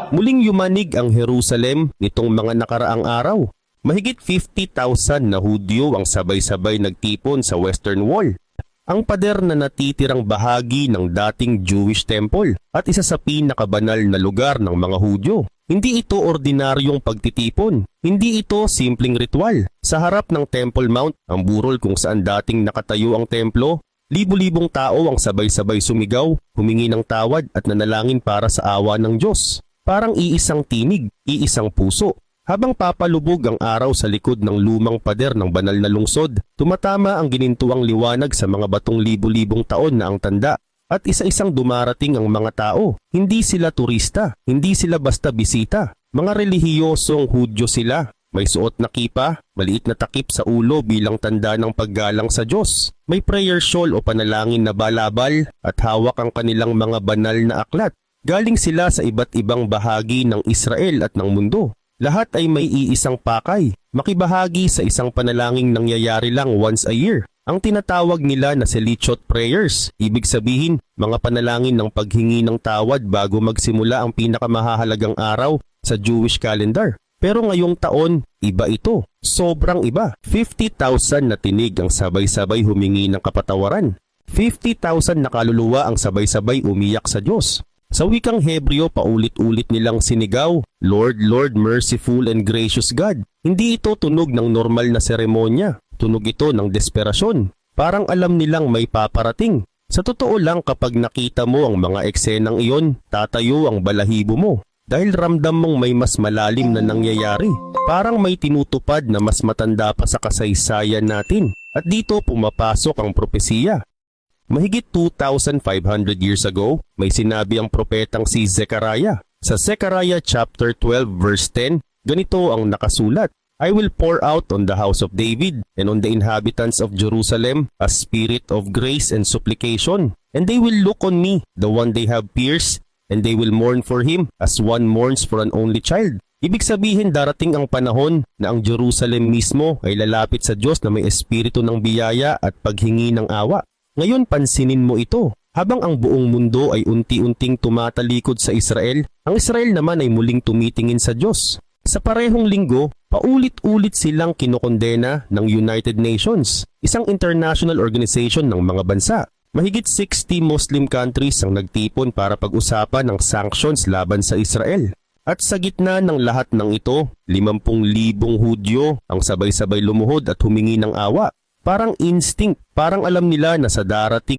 Muling yumanig ang Jerusalem nitong mga nakaraang araw. Mahigit 50,000 na Hudyo ang sabay-sabay nagtipon sa Western Wall, ang pader na natitirang bahagi ng dating Jewish temple at isa sa pinakabanal na lugar ng mga Hudyo. Hindi ito ordinaryong pagtitipon, hindi ito simpleng ritual. Sa harap ng Temple Mount, ang burol kung saan dating nakatayo ang templo, libu-libong tao ang sabay-sabay sumigaw, humingi ng tawad at nanalangin para sa awa ng Diyos. Parang iisang tinig, iisang puso. Habang papalubog ang araw sa likod ng lumang pader ng banal na lungsod, tumatama ang ginintuang liwanag sa mga batong libu-libong taon na ang tanda. At isa-isang dumarating ang mga tao. Hindi sila turista, hindi sila basta bisita. Mga relihiyosong Hudyo sila. May suot na kipa, maliit na takip sa ulo bilang tanda ng paggalang sa Diyos. May prayer shawl o panalangin na balabal at hawak ang kanilang mga banal na aklat. Galing sila sa iba't ibang bahagi ng Israel at ng mundo. Lahat ay may iisang pakay, makibahagi sa isang panalangin nangyayari lang once a year. Ang tinatawag nila na Selichot prayers, ibig sabihin mga panalangin ng paghingi ng tawad bago magsimula ang pinakamahalagang araw sa Jewish calendar. Pero ngayong taon, iba ito. Sobrang iba. 50,000 na tinig ang sabay-sabay humingi ng kapatawaran. 50,000 na kaluluwa ang sabay-sabay umiyak sa Diyos. Sa wikang Hebreo, paulit-ulit nilang sinigaw, Lord, Lord, merciful and gracious God. Hindi ito tunog ng normal na seremonya. Tunog ito ng desperasyon. Parang alam nilang may paparating. Sa totoo lang, kapag nakita mo ang mga eksenang iyon, tatayo ang balahibo mo. Dahil ramdam mong may mas malalim na nangyayari. Parang may tinutupad na mas matanda pa sa kasaysayan natin. At dito pumapasok ang propesiya. Mahigit 2,500 years ago, may sinabi ang propetang si Zechariah. Sa Zechariah chapter 12 verse 10, ganito ang nakasulat. I will pour out on the house of David and on the inhabitants of Jerusalem a spirit of grace and supplication. And they will look on me, the one they have pierced, and they will mourn for him as one mourns for an only child. Ibig sabihin darating ang panahon na ang Jerusalem mismo ay lalapit sa Diyos na may espiritu ng biyaya at paghingi ng awa. Ngayon pansinin mo ito. Habang ang buong mundo ay unti-unting tumatalikod sa Israel, ang Israel naman ay muling tumitingin sa Diyos. Sa parehong linggo, paulit-ulit silang kinokondena ng United Nations, isang international organization ng mga bansa. Mahigit 60 Muslim countries ang nagtipon para pag-usapan ng sanctions laban sa Israel. At sa gitna ng lahat ng ito, 50,000 Hudyo ang sabay-sabay lumuhod at humingi ng awa. Parang instinct, parang alam nila na sa darating